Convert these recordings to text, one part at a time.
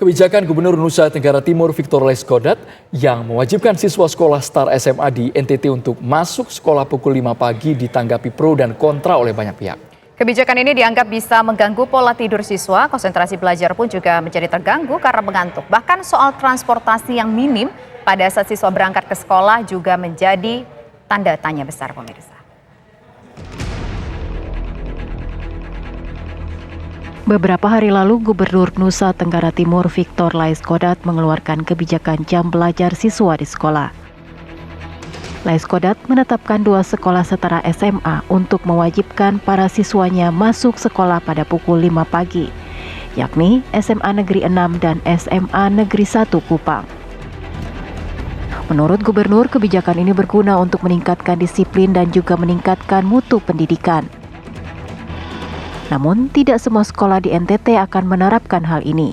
Kebijakan Gubernur Nusa Tenggara Timur Victor Laiskodat yang mewajibkan siswa sekolah STAR SMA di NTT untuk masuk sekolah pukul 5 pagi ditanggapi pro dan kontra oleh banyak pihak. Kebijakan ini dianggap bisa mengganggu pola tidur siswa, konsentrasi belajar pun juga menjadi terganggu karena mengantuk. Bahkan soal transportasi yang minim pada saat siswa berangkat ke sekolah juga menjadi tanda tanya besar, pemirsa. Beberapa hari lalu, Gubernur Nusa Tenggara Timur Victor Laiskodat mengeluarkan kebijakan jam belajar siswa di sekolah. Laiskodat menetapkan 2 sekolah setara SMA untuk mewajibkan para siswanya masuk sekolah pada pukul 5 pagi, yakni SMA Negeri 6 dan SMA Negeri 1 Kupang. Menurut Gubernur, kebijakan ini berguna untuk meningkatkan disiplin dan juga meningkatkan mutu pendidikan. Namun, tidak semua sekolah di NTT akan menerapkan hal ini.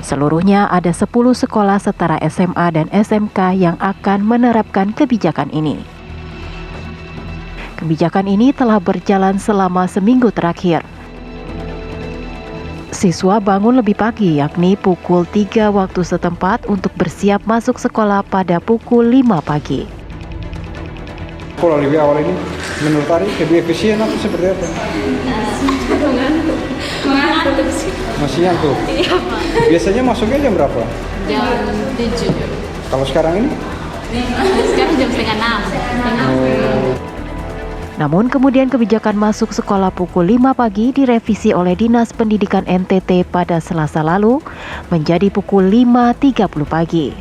Seluruhnya ada 10 sekolah setara SMA dan SMK yang akan menerapkan kebijakan ini. Kebijakan ini telah berjalan selama seminggu terakhir. Siswa bangun lebih pagi, yakni pukul 3 waktu setempat untuk bersiap masuk sekolah pada pukul 5 pagi. Kalau lebih awal ini menurut Ari lebih efisien atau seperti apa? Mengantuk sih. Masih ngantuk? Iya Pak. Biasanya masuknya jam berapa? Jam 7. Kalau sekarang ini? Sekarang jam setengah 6. Namun kemudian kebijakan masuk sekolah pukul 5 pagi direvisi oleh Dinas Pendidikan NTT pada Selasa lalu menjadi pukul 5.30 pagi.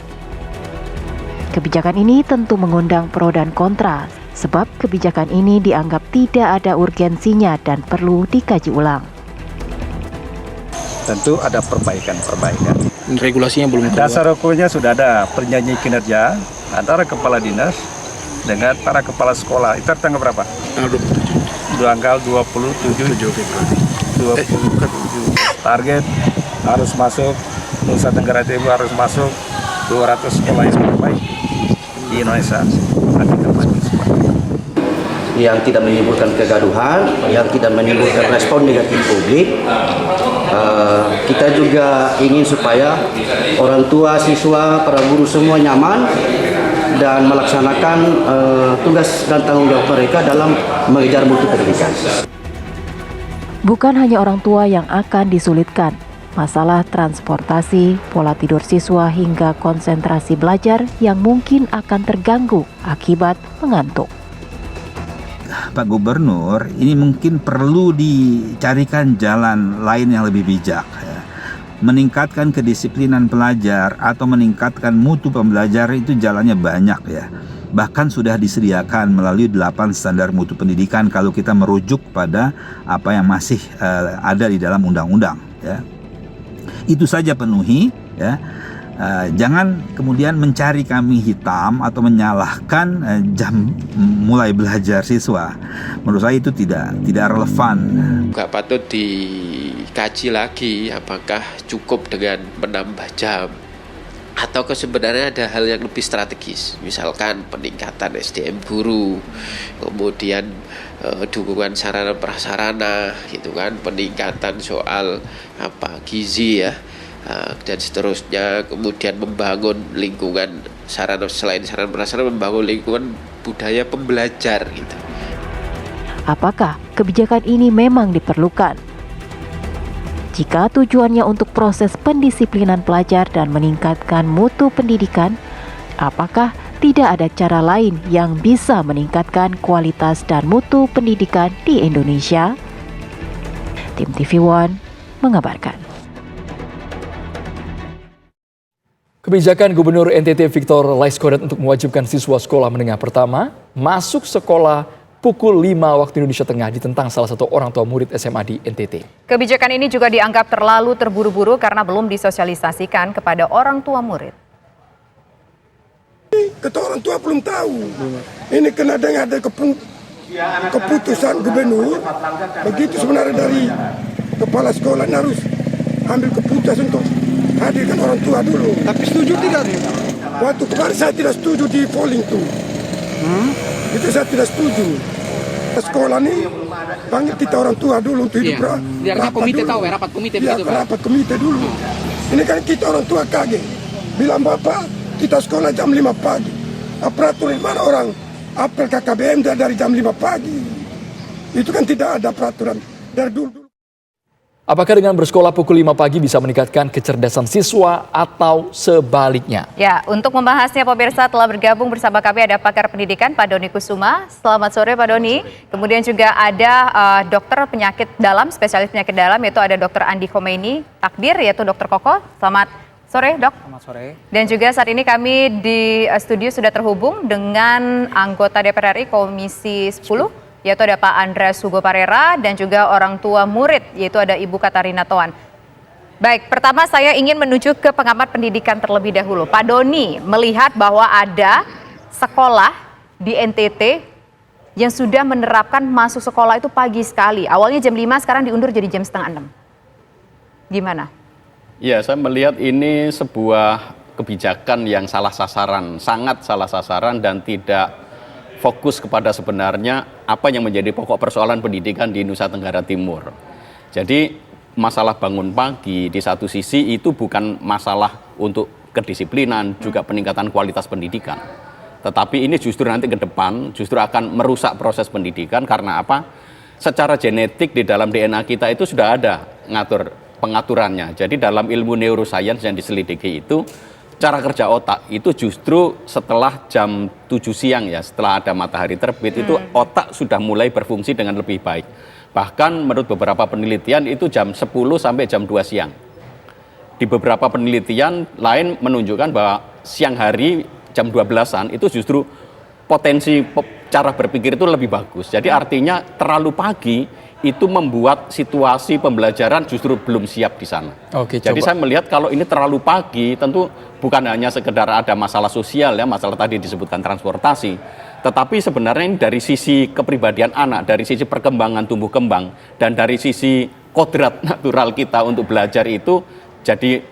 Kebijakan ini tentu mengundang pro dan kontra, sebab kebijakan ini dianggap tidak ada urgensinya dan perlu dikaji ulang. Tentu ada perbaikan. Regulasinya belum keluar. Dasar hukumnya sudah ada perjanjian kinerja antara kepala dinas dengan para kepala sekolah. Itu tanggal berapa? Tanggal 27. Tanggal 27 Februari. 27. Target harus masuk, Nusa Tenggara Timur harus masuk 200 sekolah yang terbaik di Indonesia. Yang tidak menimbulkan kegaduhan, yang tidak menimbulkan respon negatif publik. Kita juga ingin supaya orang tua, siswa, para guru semua nyaman dan melaksanakan tugas dan tanggung jawab mereka dalam mengejar mutu pendidikan. Bukan hanya orang tua yang akan disulitkan, masalah transportasi, pola tidur siswa hingga konsentrasi belajar yang mungkin akan terganggu akibat mengantuk. Pak Gubernur, ini mungkin perlu dicarikan jalan lain yang lebih bijak, ya. Meningkatkan kedisiplinan pelajar atau meningkatkan mutu pembelajar itu jalannya banyak, ya. Bahkan sudah disediakan melalui 8 standar mutu pendidikan kalau kita merujuk pada apa yang masih ada di dalam undang-undang, ya. Itu saja penuhi, ya. Jangan kemudian mencari kambing hitam atau menyalahkan jam mulai belajar siswa. Menurut saya itu tidak relevan. Juga patut dikaji lagi apakah cukup dengan menambah jam atau sebenarnya ada hal yang lebih strategis, misalkan peningkatan SDM guru, kemudian dukungan sarana prasarana, gitu kan, peningkatan soal gizi, ya. Dan seterusnya, kemudian membangun lingkungan selain sarana prasarana, membangun lingkungan budaya pembelajar gitu. Apakah kebijakan ini memang diperlukan? Jika tujuannya untuk proses pendisiplinan pelajar dan meningkatkan mutu pendidikan, apakah tidak ada cara lain yang bisa meningkatkan kualitas dan mutu pendidikan di Indonesia? Tim TV One mengabarkan. Kebijakan Gubernur NTT Victor Laiskodat untuk mewajibkan siswa sekolah menengah pertama masuk sekolah pukul 5 waktu Indonesia Tengah ditentang salah satu orang tua murid SMA di NTT. Kebijakan ini juga dianggap terlalu terburu-buru karena belum disosialisasikan kepada orang tua murid. Ketua orang tua belum tahu. Ini kena dengar ada keputusan gubernur. Begitu sebenarnya dari kepala sekolah harus ambil keputusan untuk hadirkan orang tua dulu. Tapi setuju tidak? Waktu kemarin saya tidak setuju di polling tuh. Itu saya tidak setuju. Sekolah ini panggil kita orang tua dulu untuk hidup Biar komite tahu ya, rapat komite begitu Pak. Rapat komite dulu. Ini kan kita orang tua kaget. Bilang Bapak, kita sekolah jam 5 pagi. Peraturan mana orang apel KKBM dari jam 5 pagi. Itu kan tidak ada peraturan dari dulu. Apakah dengan bersekolah pukul 5 pagi bisa meningkatkan kecerdasan siswa atau sebaliknya? Ya, untuk membahasnya pemirsa telah bergabung bersama kami ada pakar pendidikan Pak Doni Kusuma. Selamat sore Pak Doni. Kemudian juga ada dokter penyakit dalam, spesialis penyakit dalam yaitu ada Dr. Andi Khomeini Takdir yaitu Dr. Koko. Selamat sore Dok. Selamat sore. Dan juga saat ini kami di studio sudah terhubung dengan anggota DPR RI Komisi 10. Yaitu ada Pak Andreas Hugo Parera dan juga orang tua murid yaitu ada Ibu Katarina Toan. Baik, pertama saya ingin menuju ke pengamat pendidikan terlebih dahulu. Pak Doni melihat bahwa ada sekolah di NTT yang sudah menerapkan masuk sekolah itu pagi sekali. Awalnya jam 5, sekarang diundur jadi jam setengah 6. Gimana? Ya, saya melihat ini sebuah kebijakan yang salah sasaran, sangat salah sasaran dan tidak fokus kepada sebenarnya apa yang menjadi pokok persoalan pendidikan di Nusa Tenggara Timur. Jadi masalah bangun pagi di satu sisi itu bukan masalah untuk kedisiplinan, juga peningkatan kualitas pendidikan. Tetapi ini justru nanti ke depan justru akan merusak proses pendidikan karena apa? Secara genetik di dalam DNA kita itu sudah ada pengaturannya. Jadi dalam ilmu neuroscience yang diselidiki itu cara kerja otak itu justru setelah jam 7 siang ya, setelah ada matahari terbit itu otak sudah mulai berfungsi dengan lebih baik. Bahkan menurut beberapa penelitian itu jam 10 sampai jam 2 siang. Di beberapa penelitian lain menunjukkan bahwa siang hari jam 12-an itu justru potensi cara berpikir itu lebih bagus. Jadi artinya terlalu pagi itu membuat situasi pembelajaran justru belum siap di sana. Oke, jadi coba. saya melihat kalau ini terlalu pagi tentu bukan hanya sekedar ada masalah sosial ya, masalah tadi disebutkan transportasi, tetapi sebenarnya ini dari sisi kepribadian anak, dari sisi perkembangan tumbuh kembang dan dari sisi kodrat natural kita untuk belajar itu jadi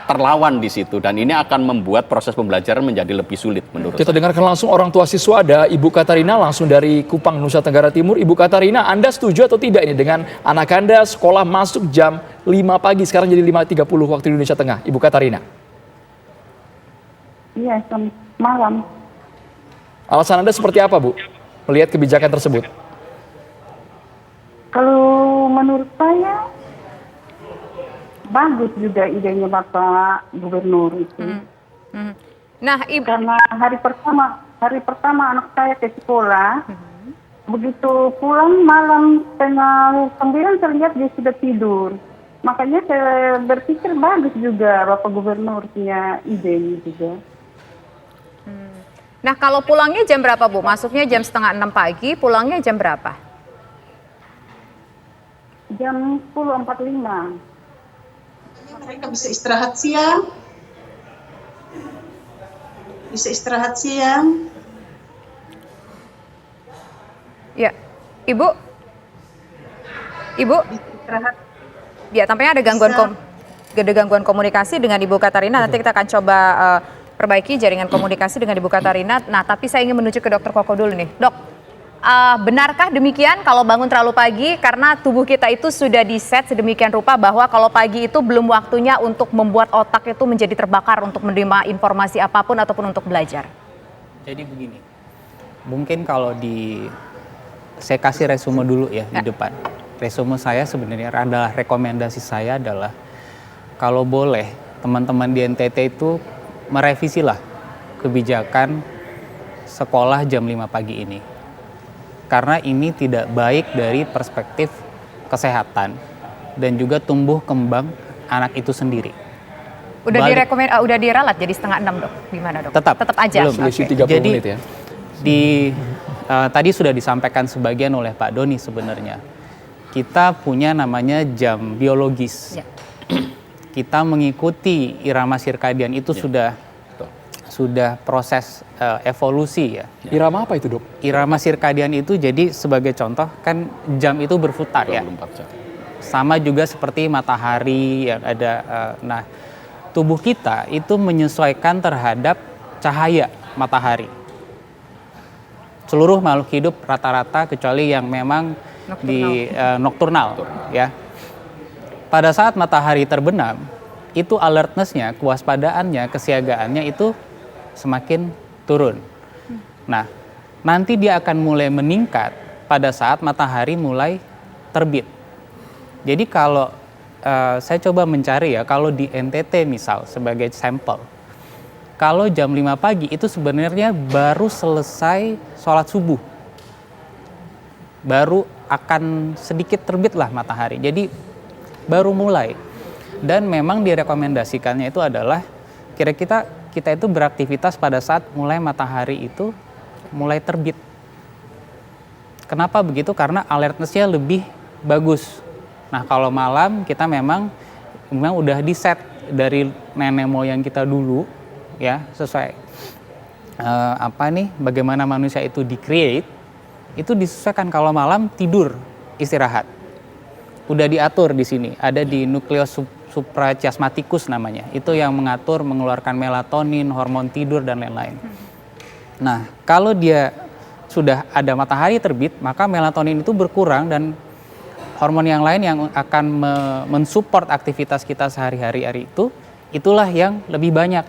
terlawan di situ dan ini akan membuat proses pembelajaran menjadi lebih sulit menurut Kita saya. dengarkan langsung orang tua siswa, ada Ibu Katarina langsung dari Kupang, Nusa Tenggara Timur. Ibu Katarina, Anda setuju atau tidak ini dengan anak Anda sekolah masuk jam 5 pagi, sekarang jadi 5.30 waktu Indonesia Tengah? Ibu Katarina. Iya, malam. Alasan Anda seperti apa, Bu, melihat kebijakan tersebut? Kalau menurut saya, bagus juga idenya Bapak Gubernur itu. Nah, karena hari pertama anak saya ke sekolah, begitu pulang malam setengah 9 terlihat dia sudah tidur. Makanya saya berpikir bagus juga Bapak Gubernur punya ide ini juga. Nah, kalau pulangnya jam berapa, Bu? Masuknya jam setengah 6 pagi, pulangnya jam berapa? Jam 10.45. Mereka bisa istirahat siang. Ya, Ibu. Istirahat. Ya, tampaknya ada gangguan komunikasi dengan Ibu Katarina. Nanti kita akan coba perbaiki jaringan komunikasi dengan Ibu Katarina. Nah, tapi saya ingin menuju ke Dokter Koko dulu nih. Dok, benarkah demikian kalau bangun terlalu pagi karena tubuh kita itu sudah diset sedemikian rupa bahwa kalau pagi itu belum waktunya untuk membuat otak itu menjadi terbakar untuk menerima informasi apapun ataupun untuk belajar? Jadi begini, mungkin kalau saya kasih resume dulu ya di depan. Resume saya sebenarnya adalah rekomendasi saya adalah kalau boleh teman-teman di NTT itu merevisilah kebijakan sekolah jam 5 pagi ini. Karena ini tidak baik dari perspektif kesehatan dan juga tumbuh kembang anak itu sendiri. Udah diralat jadi setengah 6, Dok. Gimana, Dok? Tetap aja. Belum. Okay. 30 Jadi menit ya. Tadi sudah disampaikan sebagian oleh Pak Doni sebenarnya. Kita punya namanya jam biologis. Ya. Kita mengikuti irama sirkadian itu sudah proses evolusi ya. Irama apa itu, Dok? Irama sirkadian itu jadi sebagai contoh kan jam itu berputar 24 ya. jam. Sama juga seperti matahari yang ada. Nah, tubuh kita itu menyesuaikan terhadap cahaya matahari. Seluruh makhluk hidup rata-rata kecuali yang memang nokturnal ya. Pada saat matahari terbenam, itu alertness-nya, kewaspadaannya, kesiagaannya itu semakin turun. Nah, nanti dia akan mulai meningkat pada saat matahari mulai terbit. Jadi kalau saya coba mencari ya, kalau di NTT misal sebagai sampel, kalau jam 5 pagi itu sebenarnya baru selesai sholat subuh. Baru akan sedikit terbitlah matahari. Jadi baru mulai. Dan memang direkomendasikannya itu adalah kira-kira kita itu beraktivitas pada saat mulai matahari itu mulai terbit. Kenapa begitu? Karena alertness-nya lebih bagus. Nah, kalau malam kita memang udah di set dari nenek moyang kita dulu ya, sesuai bagaimana manusia itu di-create, itu disesuaikan kalau malam tidur, istirahat. Udah diatur di sini, ada di nukleus suprachiasmaticus namanya. Itu yang mengatur mengeluarkan melatonin, hormon tidur dan lain-lain. Nah, kalau dia sudah ada matahari terbit, maka melatonin itu berkurang dan hormon yang lain yang akan mensupport aktivitas kita sehari-hari itulah yang lebih banyak.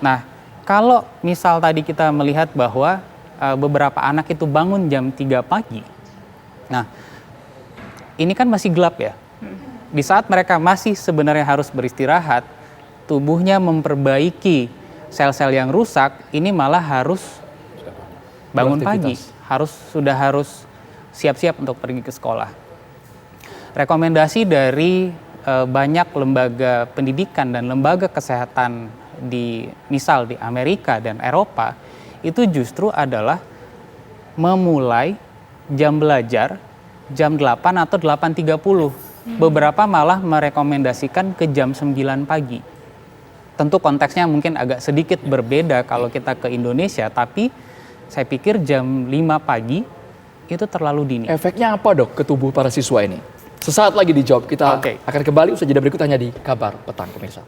Nah, kalau misal tadi kita melihat bahwa beberapa anak itu bangun jam 3 pagi. Nah, ini kan masih gelap ya. Di saat mereka masih sebenarnya harus beristirahat, tubuhnya memperbaiki sel-sel yang rusak, ini malah harus bangun pagi, harus siap-siap untuk pergi ke sekolah. Rekomendasi dari banyak lembaga pendidikan dan lembaga kesehatan misal di Amerika dan Eropa, itu justru adalah memulai jam belajar jam 8 atau 8.30. Beberapa malah merekomendasikan ke jam 9 pagi. Tentu konteksnya mungkin agak sedikit berbeda kalau kita ke Indonesia, tapi saya pikir jam 5 pagi itu terlalu dini. Efeknya apa dok ke tubuh para siswa ini? Sesaat lagi dijawab, kita akan kembali usai jeda berikut hanya di Kabar Petang pemirsa.